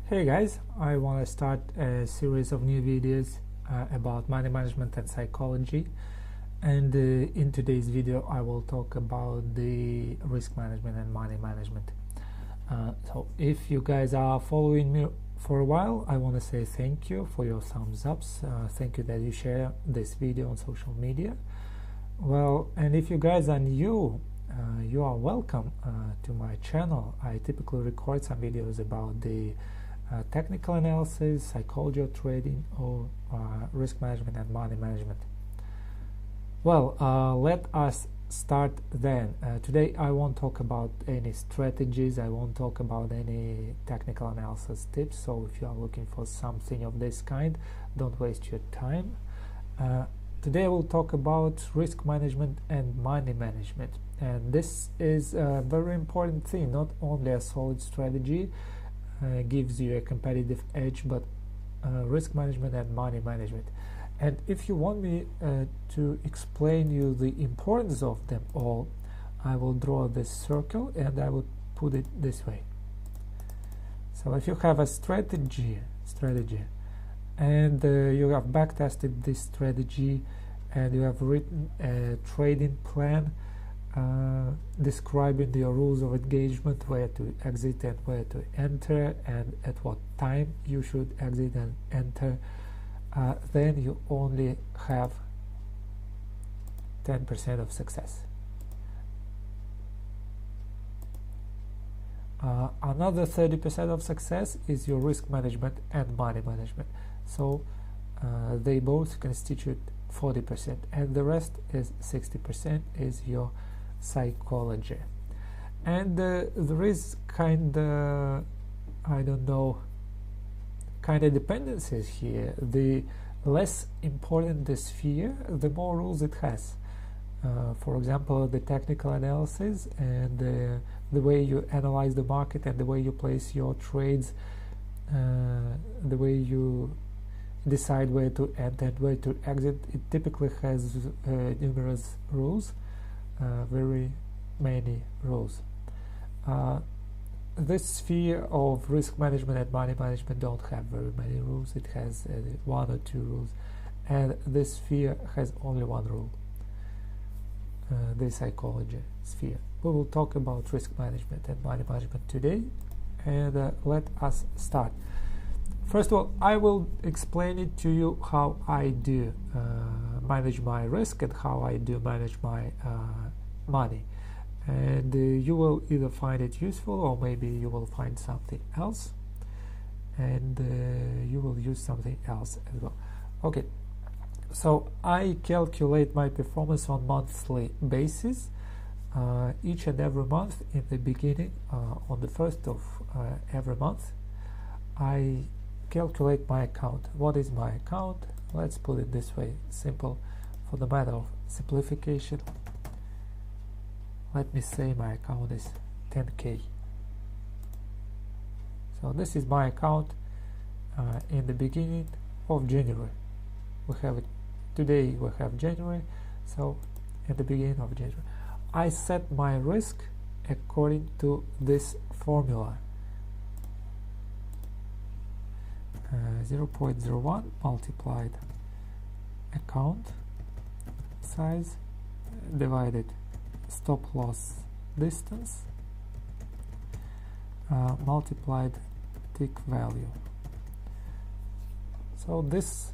Hey guys, I want to start a series of new videos about money management and psychology, and in today's video I will talk about the risk management and money management. So if you guys are following me for a while, I want to say thank you for your thumbs ups. Thank you that you share this video on social media. Well, and if you guys are new, you are welcome to my channel. I typically record some videos about the technical analysis, psychology of trading, or risk management and money management. Well, let us start then. Today I won't talk about any strategies, I won't talk about any technical analysis tips, so if you are looking for something of this kind, don't waste your time. Today I will talk about risk management and money management, and this is a very important thing. Not only a solid strategy gives you a competitive edge, but risk management and money management. And if you want me to explain you the importance of them all, I will draw this circle and I will put it this way. So if you have a strategy and you have backtested this strategy and you have written a trading plan describing your rules of engagement, where to exit and where to enter, and at what time you should exit and enter, then you only have 10% of success. Another 30% of success is your risk management and money management. So they both constitute 40%, and the rest is 60% is your psychology. And there is kind of, I don't know, kind of dependencies here. The less important the sphere, the more rules it has. For example, the technical analysis and the way you analyze the market and the way you place your trades, the way you decide where to enter and where to exit, it typically has numerous rules, very many rules. This sphere of risk management and money management don't have very many rules. It has one or two rules, and this sphere has only one rule, the psychology sphere. We will talk about risk management and money management today, and let us start. First of all, I will explain it to you how I do manage my risk and how I do manage my money, and you will either find it useful or maybe you will find something else, and you will use something else as well. Okay, so I calculate my performance on monthly basis. Each and every month in the beginning, on the first of every month, I calculate my account. What is my account? Let's put it this way, simple, for the matter of simplification. Let me say my account is 10K. So this is my account in the beginning of January. We have it today, we have January, so at the beginning of January. I set my risk according to this formula. 0.01 multiplied account size divided stop loss distance multiplied tick value. So this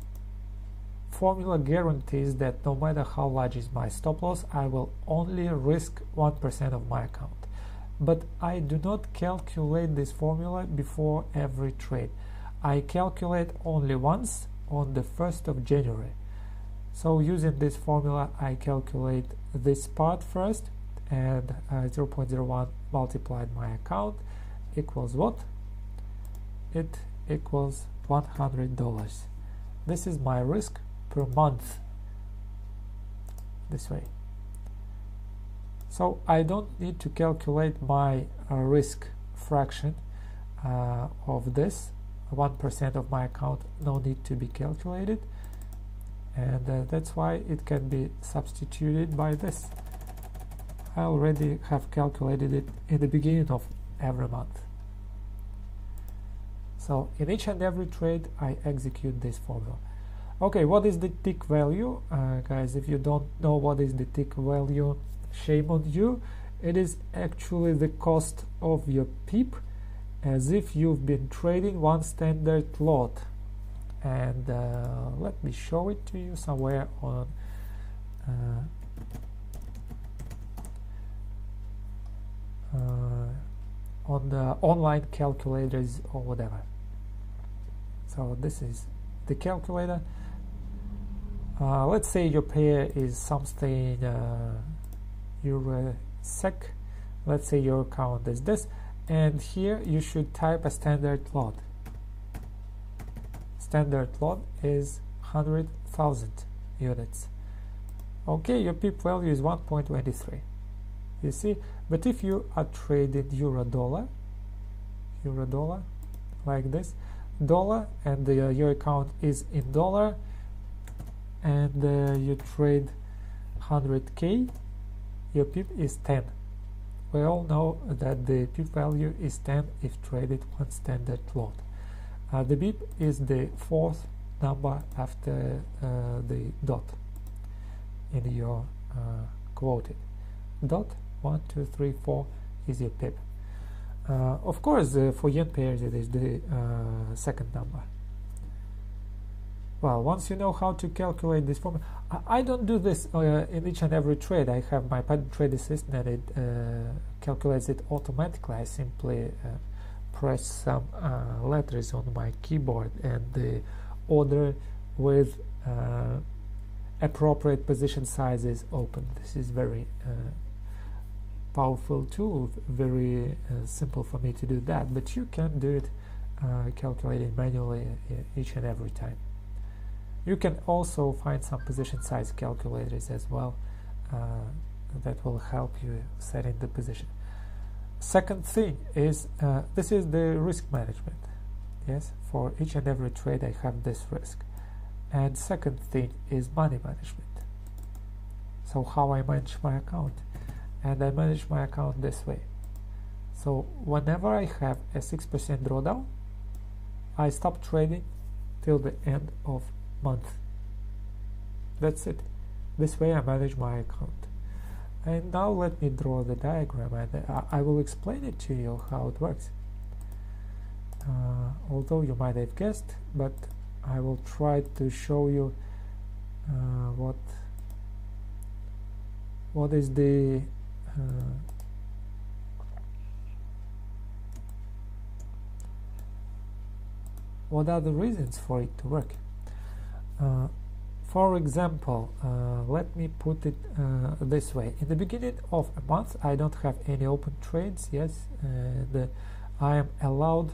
formula guarantees that no matter how large is my stop loss, I will only risk 1% of my account. But I do not calculate this formula before every trade. I calculate only once on the 1st of January. So using this formula, I calculate this part first, and 0.01 multiplied my account equals what? It equals $100. This is my risk per month, this way. So I don't need to calculate my risk fraction of this. 1% of my account, no need to be calculated, and that's why it can be substituted by this. I already have calculated it in the beginning of every month. So in each and every trade I execute this formula. Okay, what is the tick value? Guys, if you don't know what is the tick value, shame on you. It is actually the cost of your pip, as if you've been trading one standard lot. And let me show it to you somewhere on the online calculators or whatever. So this is the calculator. Let's say your pair is something EUR/SEK. Let's say your account is this, and here you should type a standard lot. Standard lot is 100,000 units. Okay, your pip value is 1.23. You see, but if you are trading euro-dollar like this, dollar, and your account is in dollar, and you trade 100k, your pip is 10. We all know that the pip value is 10 if traded one standard lot. The pip is the fourth number after the dot in your quoted. Dot 1, 2, 3, 4 is your pip. Of course, for yen pairs it is the second number. Well, once you know how to calculate this formula, I don't do this in each and every trade. I have my pattern trade assistant and it calculates it automatically. I simply press some letters on my keyboard and the order with appropriate position sizes open. This is very powerful tool, very simple for me to do that, but you can do it calculating manually each and every time. You can also find some position size calculators as well that will help you setting the position. Second thing is this is the risk management. Yes, for each and every trade I have this risk. And second thing is money management. So how I manage my account, and I manage my account this way. So whenever I have a 6% drawdown, I stop trading till the end of month. That's it. This way I manage my account. And now let me draw the diagram, and I will explain it to you how it works. Although you might have guessed, but I will try to show you what is the what are the reasons for it to work. For example, let me put it this way. In the beginning of a month I don't have any open trades, yes, and I am allowed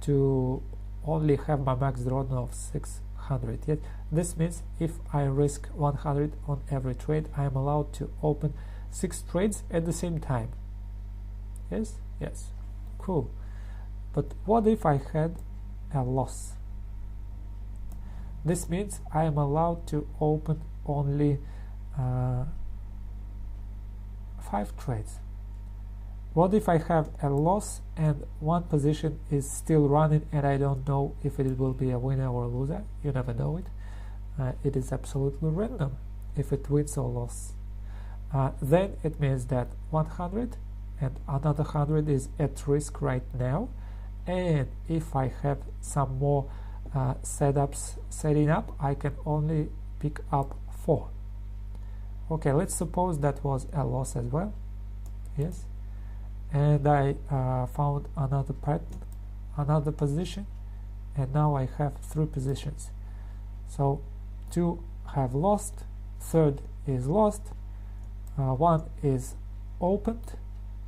to only have my max drawdown of 600. Yet this means if I risk 100 on every trade, I am allowed to open 6 trades at the same time. Yes, yes, cool. But what if I had a loss? This means I am allowed to open only 5 trades. What if I have a loss and one position is still running and I don't know if it will be a winner or a loser? You never know it. It is absolutely random if it wins or loses. Then it means that 100 and another 100 is at risk right now, and if I have some more setting up, I can only pick up 4. Okay, let's suppose that was a loss as well. Yes, and I found another pattern, another position, and now I have 3 positions. So 2 have lost, third is lost, 1 is opened,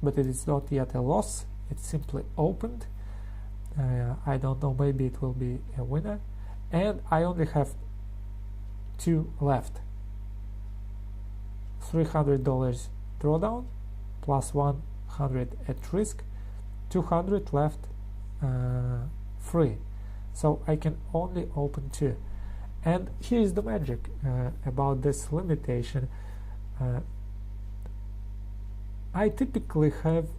but it is not yet a loss, it's simply opened. I don't know, maybe it will be a winner, and I only have 2 left. $300 drawdown plus 100 at risk, 200 left free. So I can only open 2. And here is the magic about this limitation. I typically have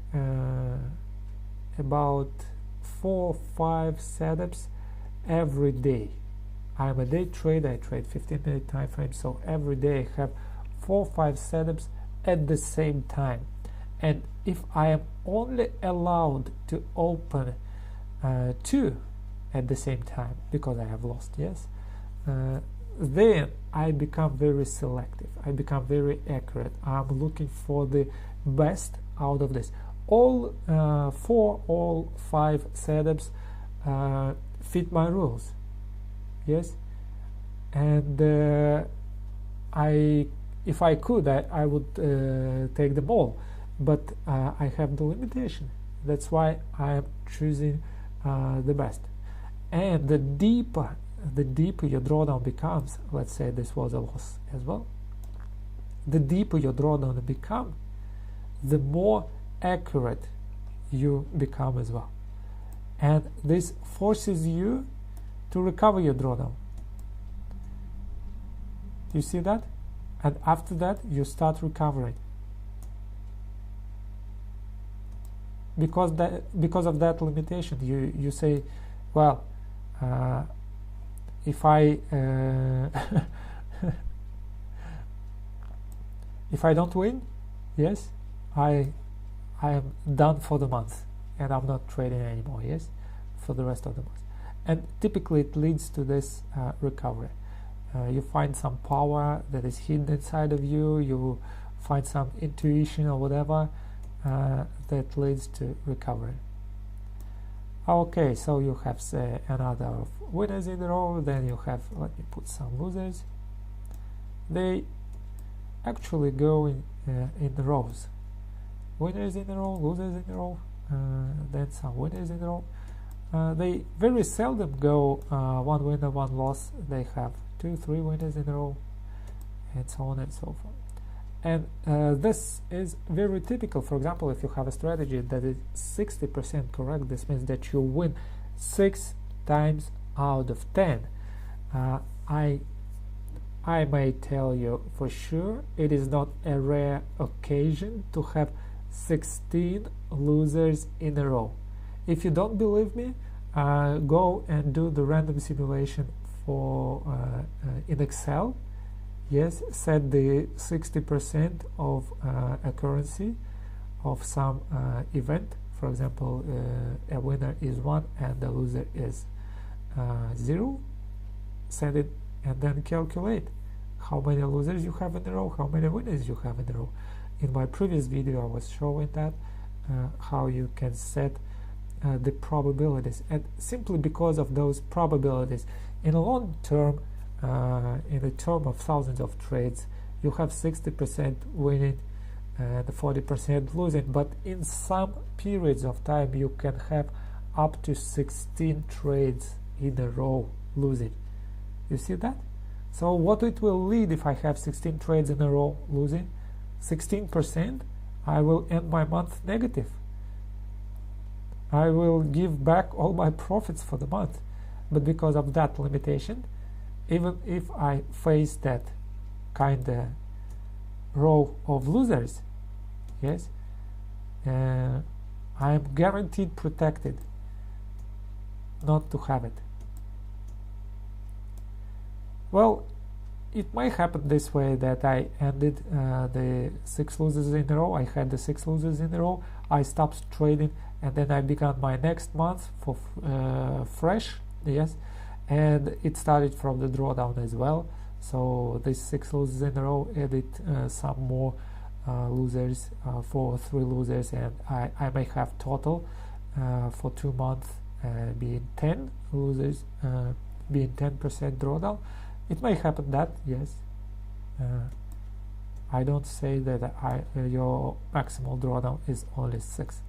about 4-5 setups every day. I'm a day trader, I trade 15-minute time frame, so every day I have 4-5 setups at the same time. And if I am only allowed to open 2 at the same time, because I have lost, yes, then I become very selective, I become very accurate. I'm looking for the best out of this. All 5 setups fit my rules, yes, and if I could, I would take them all, but I have the limitation. That's why I am choosing the best. And the deeper your drawdown becomes, let's say this was a loss as well, the deeper your drawdown becomes, the more accurate you become as well. And this forces you to recover your drawdown. You see that? And after that you start recovering. Because of that limitation, you say, well, if I if I don't win, yes, I am done for the month and I'm not trading anymore, yes, for the rest of the month. And typically it leads to this recovery. You find some power that is hidden inside of you, you find some intuition or whatever that leads to recovery. Okay, so you have, say, another winners in a row, then you have, let me put some losers. They actually go in the rows. Winners in a row, losers in a row, then some winners in a row. They very seldom go 1 winner, 1 loss. They have 2, 3 winners in a row, and so on and so forth. And this is very typical. For example, if you have a strategy that is 60% correct, this means that you win 6 times out of 10. I may tell you for sure, it is not a rare occasion to have 16 losers in a row. If you don't believe me, go and do the random simulation for in Excel. Yes, set the 60% of accuracy of some event. For example, a winner is 1 and the loser is 0. Set it and then calculate how many losers you have in a row, how many winners you have in a row. In my previous video I was showing that how you can set the probabilities, and simply because of those probabilities, in a long term, in a term of thousands of trades, you have 60% winning and 40% losing, but in some periods of time you can have up to 16 trades in a row losing. You see that? So what it will lead if I have 16 trades in a row losing? 16%, I will end my month negative. I will give back all my profits for the month. But because of that limitation, even if I face that kind of row of losers, yes, I am guaranteed protected not to have it. Well, it might happen this way, that I ended the 6 losers in a row. I had the 6 losers in a row. I stopped trading, and then I began my next month for fresh, yes, and it started from the drawdown as well. So these 6 losers in a row added some more losers for 3 losers, and I may have total for 2 months being 10 losers, being 10% drawdown. It may happen that, yes. I don't say that your maximal drawdown is only 6,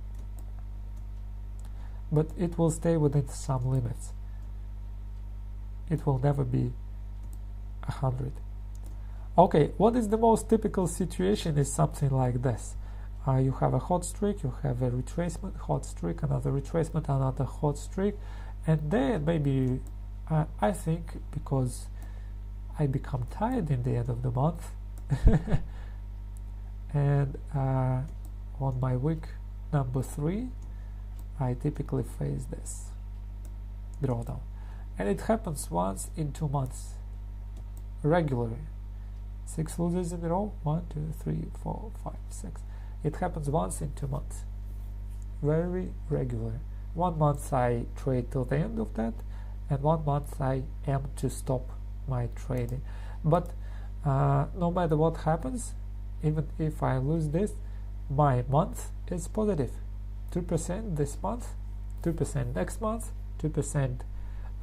but it will stay within some limits. It will never be 100. Okay, what is the most typical situation is something like this. You have a hot streak, you have a retracement, hot streak, another retracement, another hot streak, and then maybe I think because I become tired in the end of the month and on my week number 3 I typically face this drawdown, and it happens once in 2 months regularly. 6 losers in a row, 1 2 3 4 5 6. It happens once in 2 months, very regular. 1 month I trade till the end of that, and 1 month I am to stop my trading. But no matter what happens, even if I lose this, my month is positive. 2% this month, 2% next month, 2%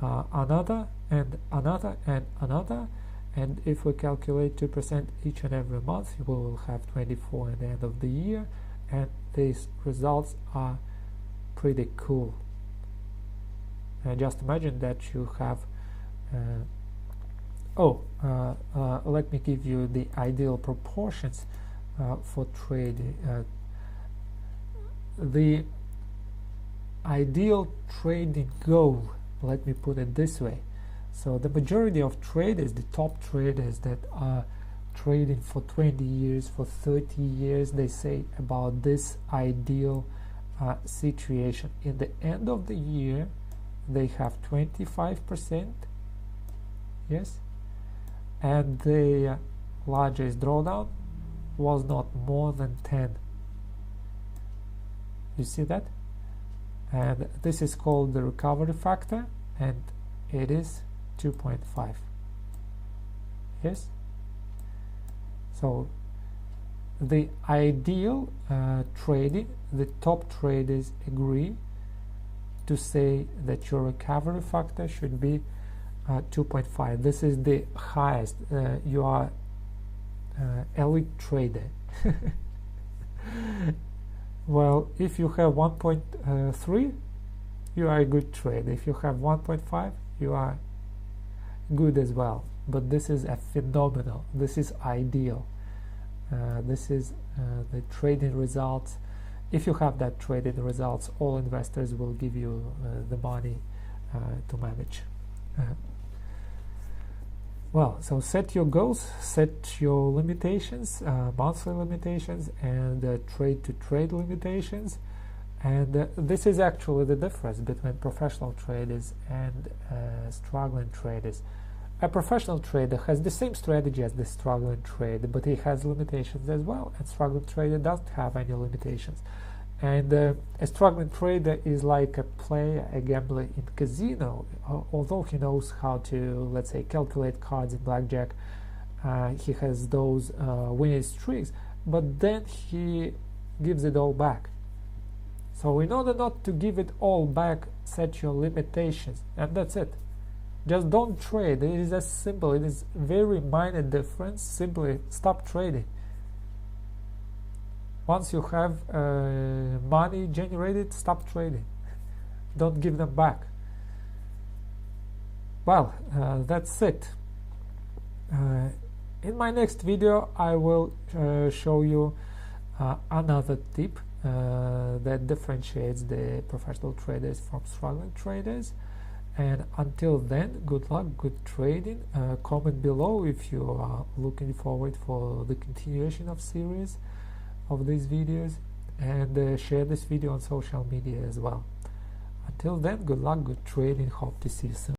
another, and another, and another. And if we calculate 2% each and every month, we will have 24 at the end of the year, and these results are pretty cool. Just imagine that you have let me give you the ideal proportions for trading. The ideal trading goal, let me put it this way. So the majority of traders, the top traders that are trading for 20 years, for 30 years, they say about this ideal situation. In the end of the year, they have 25%, yes, and the largest drawdown was not more than 10. You see that? And this is called the recovery factor, and it is 2.5. Yes. So the ideal trading, the top traders agree to say that your recovery factor should be 2.5. This is the highest. You are elite trader. Well, if you have 1.3, you are a good trader. If you have 1.5, you are good as well. But this is a phenomenal. This is ideal. This is the trading results. If you have that trading results, all investors will give you the money to manage. Well, so set your goals, set your limitations, monthly limitations, and trade-to-trade limitations. And this is actually the difference between professional traders and struggling traders. A professional trader has the same strategy as the struggling trader, but he has limitations as well. And struggling trader doesn't have any limitations. And a struggling trader is like a player, a gambler in casino. Although he knows how to, let's say, calculate cards in blackjack, he has those winning streaks, but then he gives it all back. So in order not to give it all back, set your limitations, and that's it. Just don't trade. It is as simple. It is very minor difference. Simply stop trading. Once you have money generated, stop trading. Don't give them back. Well, that's it. In my next video, I will show you another tip that differentiates the professional traders from struggling traders. And until then, good luck, good trading. Comment below if you are looking forward for the continuation of series of these videos, and share this video on social media as well. Until then, good luck, good trading. Hope to see you soon.